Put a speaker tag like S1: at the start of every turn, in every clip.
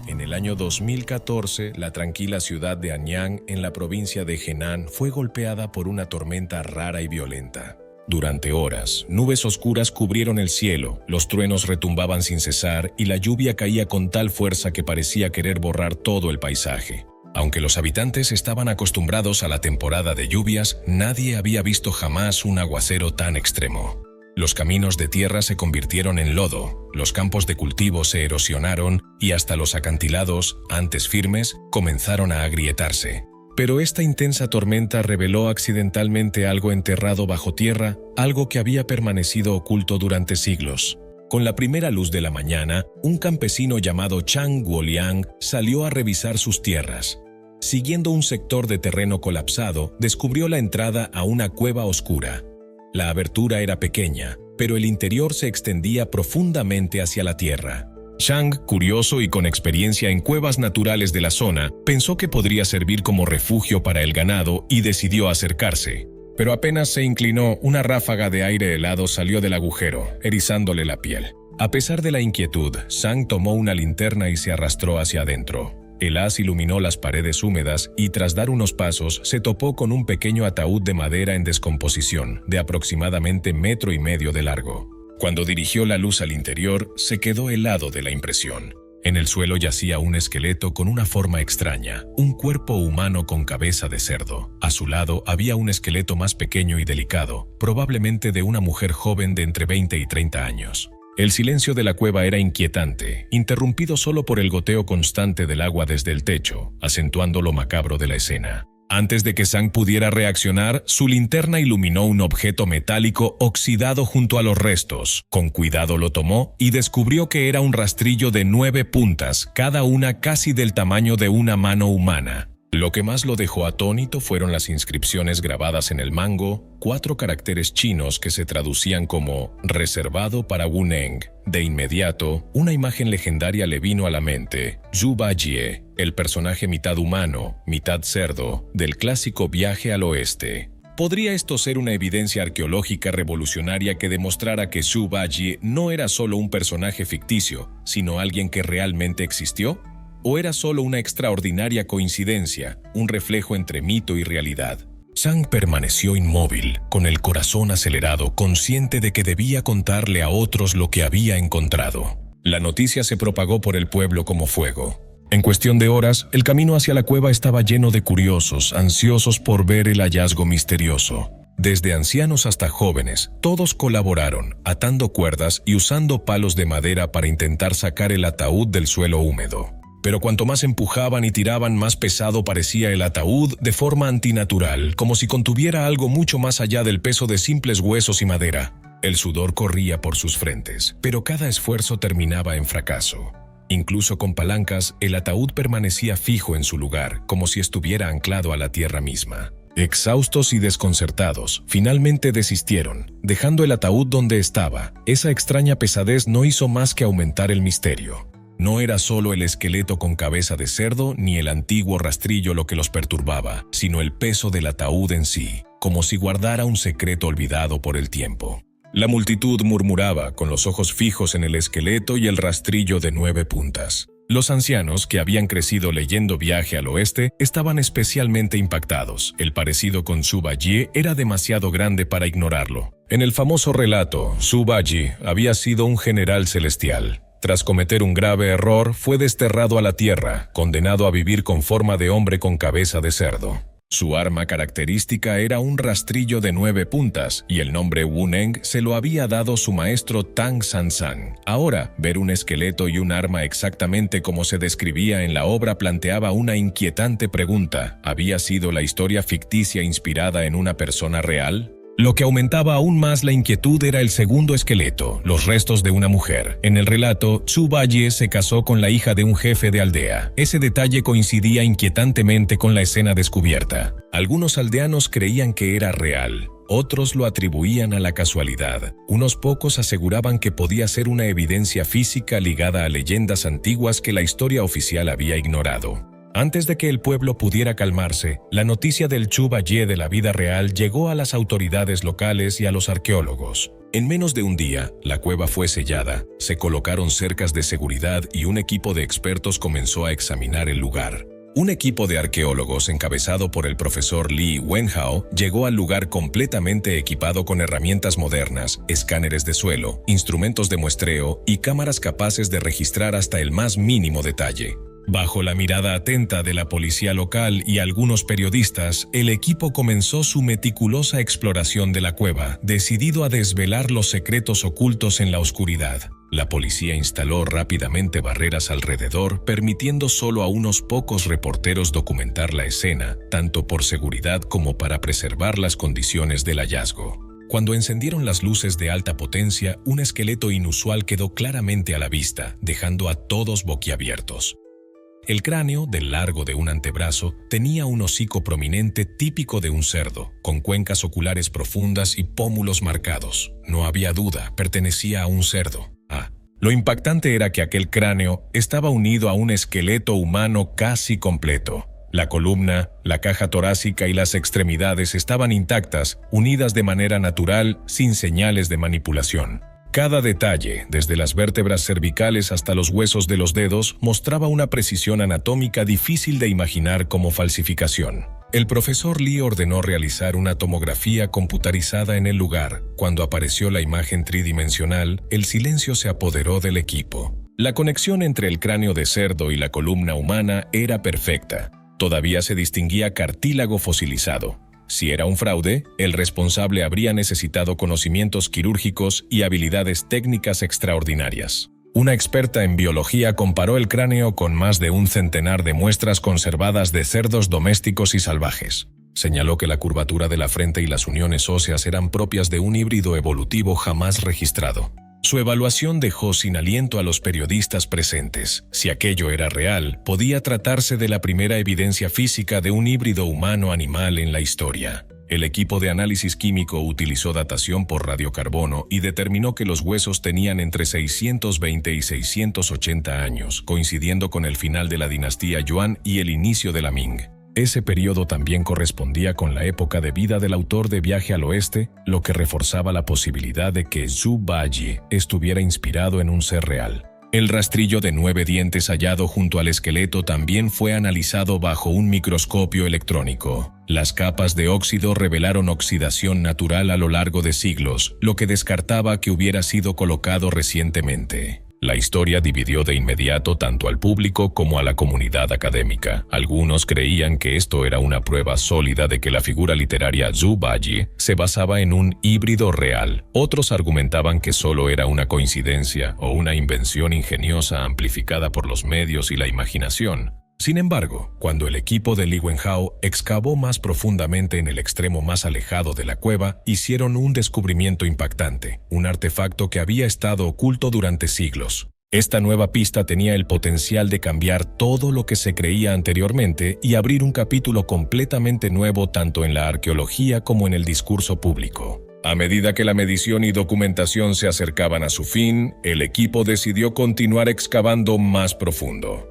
S1: En el año 2014, la tranquila ciudad de Anyang, en la provincia de Henan, fue golpeada por una tormenta rara y violenta. Durante horas, nubes oscuras cubrieron el cielo, los truenos retumbaban sin cesar y la lluvia caía con tal fuerza que parecía querer borrar todo el paisaje. Aunque los habitantes estaban acostumbrados a la temporada de lluvias, nadie había visto jamás un aguacero tan extremo. Los caminos de tierra se convirtieron en lodo, los campos de cultivo se erosionaron y hasta los acantilados, antes firmes, comenzaron a agrietarse. Pero esta intensa tormenta reveló accidentalmente algo enterrado bajo tierra, algo que había permanecido oculto durante siglos. Con la primera luz de la mañana, un campesino llamado Chang Guoliang salió a revisar sus tierras. Siguiendo un sector de terreno colapsado, descubrió la entrada a una cueva oscura. La abertura era pequeña, pero el interior se extendía profundamente hacia la tierra. Chang, curioso y con experiencia en cuevas naturales de la zona, pensó que podría servir como refugio para el ganado y decidió acercarse. Pero apenas se inclinó, una ráfaga de aire helado salió del agujero, erizándole la piel. A pesar de la inquietud, Chang tomó una linterna y se arrastró hacia adentro. El haz iluminó las paredes húmedas y tras dar unos pasos se topó con un pequeño ataúd de madera en descomposición, de aproximadamente 1,5 metros de largo. Cuando dirigió la luz al interior, se quedó helado de la impresión. En el suelo yacía un esqueleto con una forma extraña, un cuerpo humano con cabeza de cerdo. A su lado había un esqueleto más pequeño y delicado, probablemente de una mujer joven de entre 20 y 30 años. El silencio de la cueva era inquietante, interrumpido solo por el goteo constante del agua desde el techo, acentuando lo macabro de la escena. Antes de que Chang pudiera reaccionar, su linterna iluminó un objeto metálico oxidado junto a los restos. Con cuidado lo tomó y descubrió que era un rastrillo de 9 puntas, cada una casi del tamaño de una mano humana. Lo que más lo dejó atónito fueron las inscripciones grabadas en el mango, 4 caracteres chinos que se traducían como «reservado para Wuneng». De inmediato, una imagen legendaria le vino a la mente: Zhu Bajie, el personaje mitad humano, mitad cerdo, del clásico Viaje al Oeste. ¿Podría esto ser una evidencia arqueológica revolucionaria que demostrara que Zhu Bajie no era solo un personaje ficticio, sino alguien que realmente existió? ¿O era solo una extraordinaria coincidencia, un reflejo entre mito y realidad? Chang permaneció inmóvil, con el corazón acelerado, consciente de que debía contarle a otros lo que había encontrado. La noticia se propagó por el pueblo como fuego. En cuestión de horas, el camino hacia la cueva estaba lleno de curiosos, ansiosos por ver el hallazgo misterioso. Desde ancianos hasta jóvenes, todos colaboraron, atando cuerdas y usando palos de madera para intentar sacar el ataúd del suelo húmedo. Pero cuanto más empujaban y tiraban, más pesado parecía el ataúd de forma antinatural, como si contuviera algo mucho más allá del peso de simples huesos y madera. El sudor corría por sus frentes, pero cada esfuerzo terminaba en fracaso. Incluso con palancas, el ataúd permanecía fijo en su lugar, como si estuviera anclado a la tierra misma. Exhaustos y desconcertados, finalmente desistieron, dejando el ataúd donde estaba. Esa extraña pesadez no hizo más que aumentar el misterio. No era solo el esqueleto con cabeza de cerdo ni el antiguo rastrillo lo que los perturbaba, sino el peso del ataúd en sí, como si guardara un secreto olvidado por el tiempo. La multitud murmuraba, con los ojos fijos en el esqueleto y el rastrillo de 9 puntas. Los ancianos, que habían crecido leyendo Viaje al Oeste, estaban especialmente impactados. El parecido con Zhu Bajie era demasiado grande para ignorarlo. En el famoso relato, Zhu Bajie había sido un general celestial. Tras cometer un grave error, fue desterrado a la tierra, condenado a vivir con forma de hombre con cabeza de cerdo. Su arma característica era un rastrillo de 9 puntas, y el nombre Wuneng se lo había dado su maestro Tang Sansan. Ahora, ver un esqueleto y un arma exactamente como se describía en la obra planteaba una inquietante pregunta: ¿había sido la historia ficticia inspirada en una persona real? Lo que aumentaba aún más la inquietud era el segundo esqueleto, los restos de una mujer. En el relato, Zhu Bajie se casó con la hija de un jefe de aldea. Ese detalle coincidía inquietantemente con la escena descubierta. Algunos aldeanos creían que era real, otros lo atribuían a la casualidad. Unos pocos aseguraban que podía ser una evidencia física ligada a leyendas antiguas que la historia oficial había ignorado. Antes de que el pueblo pudiera calmarse, la noticia del Zhu Bajie de la vida real llegó a las autoridades locales y a los arqueólogos. En menos de un día, la cueva fue sellada, se colocaron cercas de seguridad y un equipo de expertos comenzó a examinar el lugar. Un equipo de arqueólogos encabezado por el profesor Li Wenhao llegó al lugar completamente equipado con herramientas modernas, escáneres de suelo, instrumentos de muestreo y cámaras capaces de registrar hasta el más mínimo detalle. Bajo la mirada atenta de la policía local y algunos periodistas, el equipo comenzó su meticulosa exploración de la cueva, decidido a desvelar los secretos ocultos en la oscuridad. La policía instaló rápidamente barreras alrededor, permitiendo solo a unos pocos reporteros documentar la escena, tanto por seguridad como para preservar las condiciones del hallazgo. Cuando encendieron las luces de alta potencia, un esqueleto inusual quedó claramente a la vista, dejando a todos boquiabiertos. El cráneo, del largo de un antebrazo, tenía un hocico prominente típico de un cerdo, con cuencas oculares profundas y pómulos marcados. No había duda, pertenecía a un cerdo. Lo impactante era que aquel cráneo estaba unido a un esqueleto humano casi completo. La columna, la caja torácica y las extremidades estaban intactas, unidas de manera natural, sin señales de manipulación. Cada detalle, desde las vértebras cervicales hasta los huesos de los dedos, mostraba una precisión anatómica difícil de imaginar como falsificación. El profesor Li ordenó realizar una tomografía computarizada en el lugar. Cuando apareció la imagen tridimensional, el silencio se apoderó del equipo. La conexión entre el cráneo de cerdo y la columna humana era perfecta. Todavía se distinguía cartílago fosilizado. Si era un fraude, el responsable habría necesitado conocimientos quirúrgicos y habilidades técnicas extraordinarias. Una experta en biología comparó el cráneo con más de un centenar de muestras conservadas de cerdos domésticos y salvajes. Señaló que la curvatura de la frente y las uniones óseas eran propias de un híbrido evolutivo jamás registrado. Su evaluación dejó sin aliento a los periodistas presentes. Si aquello era real, podía tratarse de la primera evidencia física de un híbrido humano-animal en la historia. El equipo de análisis químico utilizó datación por radiocarbono y determinó que los huesos tenían entre 620 y 680 años, coincidiendo con el final de la dinastía Yuan y el inicio de la Ming. Ese periodo también correspondía con la época de vida del autor de Viaje al Oeste, lo que reforzaba la posibilidad de que Zhu Bajie estuviera inspirado en un ser real. El rastrillo de 9 dientes hallado junto al esqueleto también fue analizado bajo un microscopio electrónico. Las capas de óxido revelaron oxidación natural a lo largo de siglos, lo que descartaba que hubiera sido colocado recientemente. La historia dividió de inmediato tanto al público como a la comunidad académica. Algunos creían que esto era una prueba sólida de que la figura literaria Zhu Bajie se basaba en un híbrido real. Otros argumentaban que solo era una coincidencia o una invención ingeniosa amplificada por los medios y la imaginación. Sin embargo, cuando el equipo de Li Wenhao excavó más profundamente en el extremo más alejado de la cueva, hicieron un descubrimiento impactante, un artefacto que había estado oculto durante siglos. Esta nueva pista tenía el potencial de cambiar todo lo que se creía anteriormente y abrir un capítulo completamente nuevo tanto en la arqueología como en el discurso público. A medida que la medición y documentación se acercaban a su fin, el equipo decidió continuar excavando más profundo.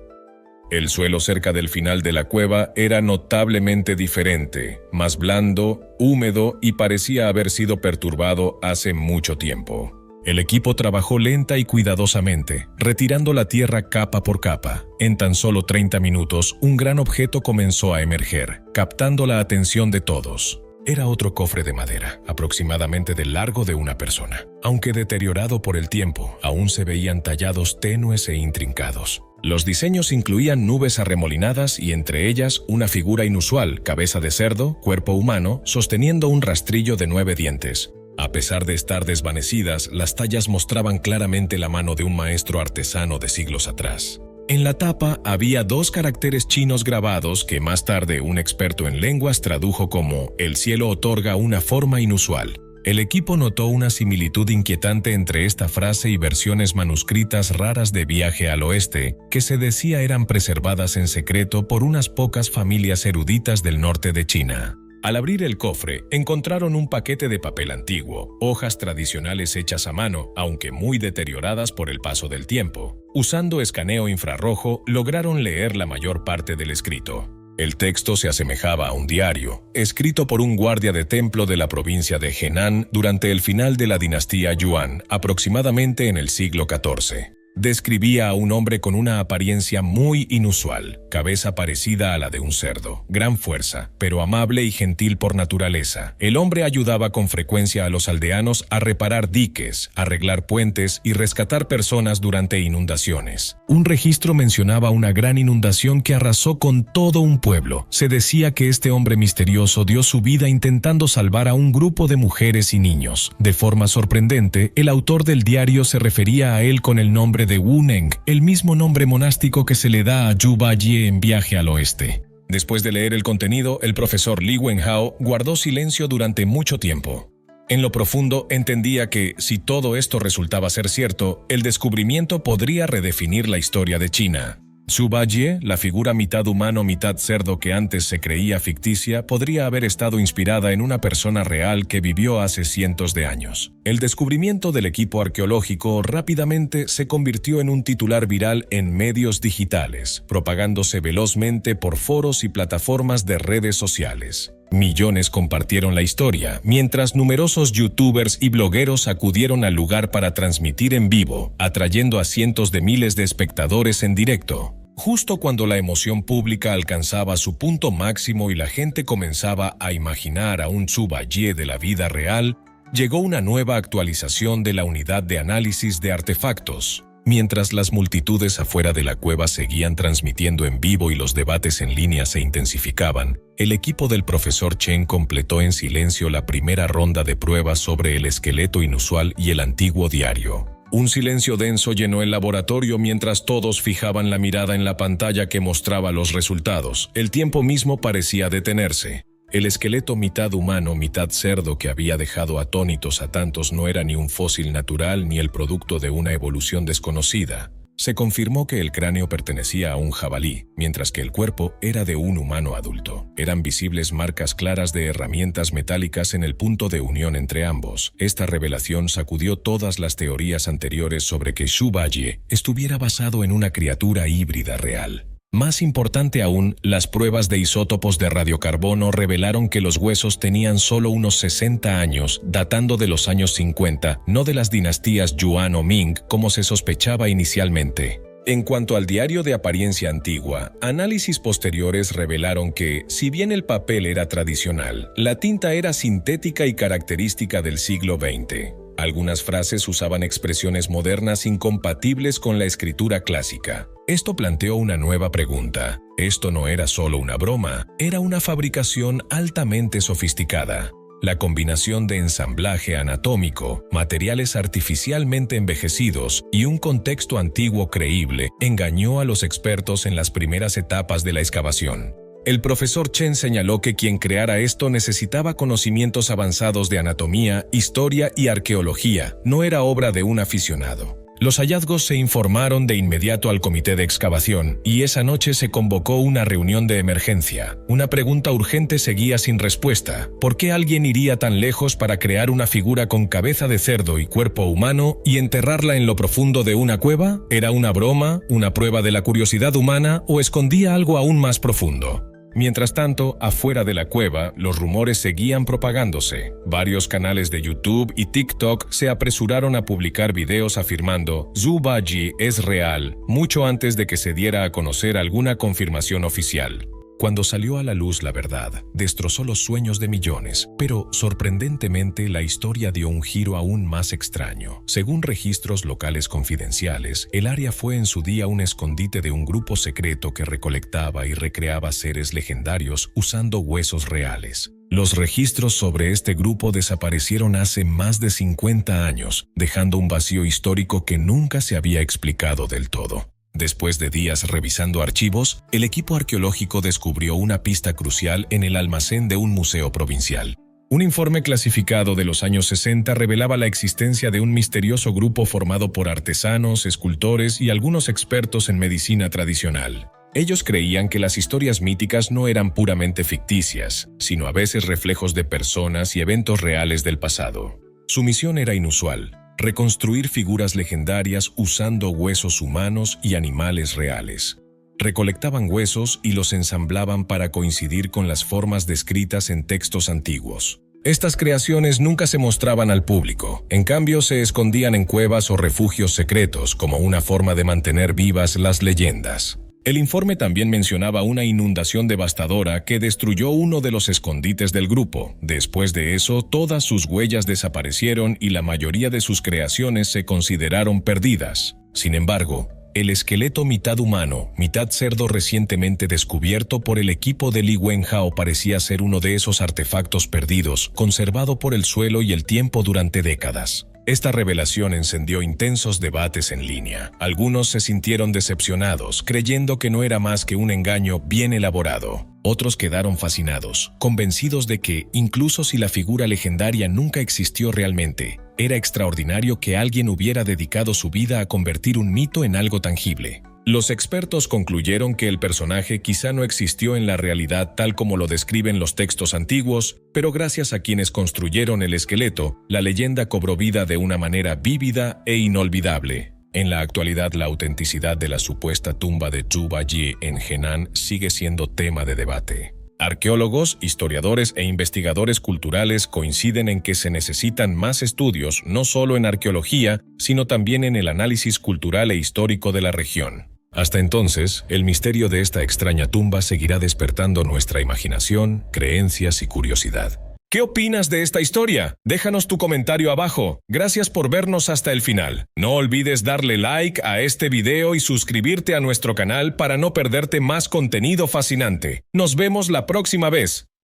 S1: El suelo cerca del final de la cueva era notablemente diferente, más blando, húmedo y parecía haber sido perturbado hace mucho tiempo. El equipo trabajó lenta y cuidadosamente, retirando la tierra capa por capa. En tan solo 30 minutos, un gran objeto comenzó a emerger, captando la atención de todos. Era otro cofre de madera, aproximadamente del largo de una persona. Aunque deteriorado por el tiempo, aún se veían tallados tenues e intrincados. Los diseños incluían nubes arremolinadas y entre ellas una figura inusual, cabeza de cerdo, cuerpo humano, sosteniendo un rastrillo de 9 dientes. A pesar de estar desvanecidas, las tallas mostraban claramente la mano de un maestro artesano de siglos atrás. En la tapa había 2 caracteres chinos grabados que más tarde un experto en lenguas tradujo como «El cielo otorga una forma inusual». El equipo notó una similitud inquietante entre esta frase y versiones manuscritas raras de Viaje al Oeste, que se decía eran preservadas en secreto por unas pocas familias eruditas del norte de China. Al abrir el cofre, encontraron un paquete de papel antiguo, hojas tradicionales hechas a mano, aunque muy deterioradas por el paso del tiempo. Usando escaneo infrarrojo, lograron leer la mayor parte del escrito. El texto se asemejaba a un diario, escrito por un guardia de templo de la provincia de Henan durante el final de la dinastía Yuan, aproximadamente en el siglo XIV. Describía a un hombre con una apariencia muy inusual, cabeza parecida a la de un cerdo, gran fuerza, pero amable y gentil por naturaleza. El hombre ayudaba con frecuencia a los aldeanos a reparar diques, arreglar puentes y rescatar personas durante inundaciones. Un registro mencionaba una gran inundación que arrasó con todo un pueblo. Se decía que este hombre misterioso dio su vida intentando salvar a un grupo de mujeres y niños. De forma sorprendente, el autor del diario se refería a él con el nombre de Wuneng, el mismo nombre monástico que se le da a Zhu Bajie en Viaje al Oeste. Después de leer el contenido, el profesor Li Wenhao guardó silencio durante mucho tiempo. En lo profundo entendía que, si todo esto resultaba ser cierto, el descubrimiento podría redefinir la historia de China. Zhu Bajie, la figura mitad humano mitad cerdo que antes se creía ficticia, podría haber estado inspirada en una persona real que vivió hace cientos de años. El descubrimiento del equipo arqueológico rápidamente se convirtió en un titular viral en medios digitales, propagándose velozmente por foros y plataformas de redes sociales. Millones compartieron la historia, mientras numerosos youtubers y blogueros acudieron al lugar para transmitir en vivo, atrayendo a cientos de miles de espectadores en directo. Justo cuando la emoción pública alcanzaba su punto máximo y la gente comenzaba a imaginar a un Zhu Bajie de la vida real, llegó una nueva actualización de la unidad de análisis de artefactos. Mientras las multitudes afuera de la cueva seguían transmitiendo en vivo y los debates en línea se intensificaban, el equipo del profesor Chen completó en silencio la primera ronda de pruebas sobre el esqueleto inusual y el antiguo diario. Un silencio denso llenó el laboratorio mientras todos fijaban la mirada en la pantalla que mostraba los resultados. El tiempo mismo parecía detenerse. El esqueleto mitad humano, mitad cerdo que había dejado atónitos a tantos no era ni un fósil natural ni el producto de una evolución desconocida. Se confirmó que el cráneo pertenecía a un jabalí, mientras que el cuerpo era de un humano adulto. Eran visibles marcas claras de herramientas metálicas en el punto de unión entre ambos. Esta revelación sacudió todas las teorías anteriores sobre que Zhu Bajie estuviera basado en una criatura híbrida real. Más importante aún, las pruebas de isótopos de radiocarbono revelaron que los huesos tenían solo unos 60 años, datando de los años 50, no de las dinastías Yuan o Ming, como se sospechaba inicialmente. En cuanto al diario de apariencia antigua, análisis posteriores revelaron que, si bien el papel era tradicional, la tinta era sintética y característica del siglo XX. Algunas frases usaban expresiones modernas incompatibles con la escritura clásica. Esto planteó una nueva pregunta. Esto no era solo una broma, era una fabricación altamente sofisticada. La combinación de ensamblaje anatómico, materiales artificialmente envejecidos y un contexto antiguo creíble engañó a los expertos en las primeras etapas de la excavación. El profesor Chen señaló que quien creara esto necesitaba conocimientos avanzados de anatomía, historia y arqueología, no era obra de un aficionado. Los hallazgos se informaron de inmediato al comité de excavación y esa noche se convocó una reunión de emergencia. Una pregunta urgente seguía sin respuesta. ¿Por qué alguien iría tan lejos para crear una figura con cabeza de cerdo y cuerpo humano y enterrarla en lo profundo de una cueva? ¿Era una broma, una prueba de la curiosidad humana o escondía algo aún más profundo? Mientras tanto, afuera de la cueva, los rumores seguían propagándose. Varios canales de YouTube y TikTok se apresuraron a publicar videos afirmando «Zhu Bajie es real», mucho antes de que se diera a conocer alguna confirmación oficial. Cuando salió a la luz la verdad, destrozó los sueños de millones, pero sorprendentemente la historia dio un giro aún más extraño. Según registros locales confidenciales, el área fue en su día un escondite de un grupo secreto que recolectaba y recreaba seres legendarios usando huesos reales. Los registros sobre este grupo desaparecieron hace más de 50 años, dejando un vacío histórico que nunca se había explicado del todo. Después de días revisando archivos, el equipo arqueológico descubrió una pista crucial en el almacén de un museo provincial. Un informe clasificado de los años 60 revelaba la existencia de un misterioso grupo formado por artesanos, escultores y algunos expertos en medicina tradicional. Ellos creían que las historias míticas no eran puramente ficticias, sino a veces reflejos de personas y eventos reales del pasado. Su misión era inusual: reconstruir figuras legendarias usando huesos humanos y animales reales. Recolectaban huesos y los ensamblaban para coincidir con las formas descritas en textos antiguos. Estas creaciones nunca se mostraban al público, en cambio se escondían en cuevas o refugios secretos como una forma de mantener vivas las leyendas. El informe también mencionaba una inundación devastadora que destruyó uno de los escondites del grupo. Después de eso, todas sus huellas desaparecieron y la mayoría de sus creaciones se consideraron perdidas. Sin embargo, el esqueleto mitad humano, mitad cerdo recientemente descubierto por el equipo de Li Wenhao parecía ser uno de esos artefactos perdidos, conservado por el suelo y el tiempo durante décadas. Esta revelación encendió intensos debates en línea. Algunos se sintieron decepcionados, creyendo que no era más que un engaño bien elaborado. Otros quedaron fascinados, convencidos de que, incluso si la figura legendaria nunca existió realmente, era extraordinario que alguien hubiera dedicado su vida a convertir un mito en algo tangible. Los expertos concluyeron que el personaje quizá no existió en la realidad tal como lo describen los textos antiguos, pero gracias a quienes construyeron el esqueleto, la leyenda cobró vida de una manera vívida e inolvidable. En la actualidad, la autenticidad de la supuesta tumba de Zhu Baiyi en Henan sigue siendo tema de debate. Arqueólogos, historiadores e investigadores culturales coinciden en que se necesitan más estudios no solo en arqueología, sino también en el análisis cultural e histórico de la región. Hasta entonces, el misterio de esta extraña tumba seguirá despertando nuestra imaginación, creencias y curiosidad. ¿Qué opinas de esta historia? Déjanos tu comentario abajo. Gracias por vernos hasta el final. No olvides darle like a este video y suscribirte a nuestro canal para no perderte más contenido fascinante. Nos vemos la próxima vez.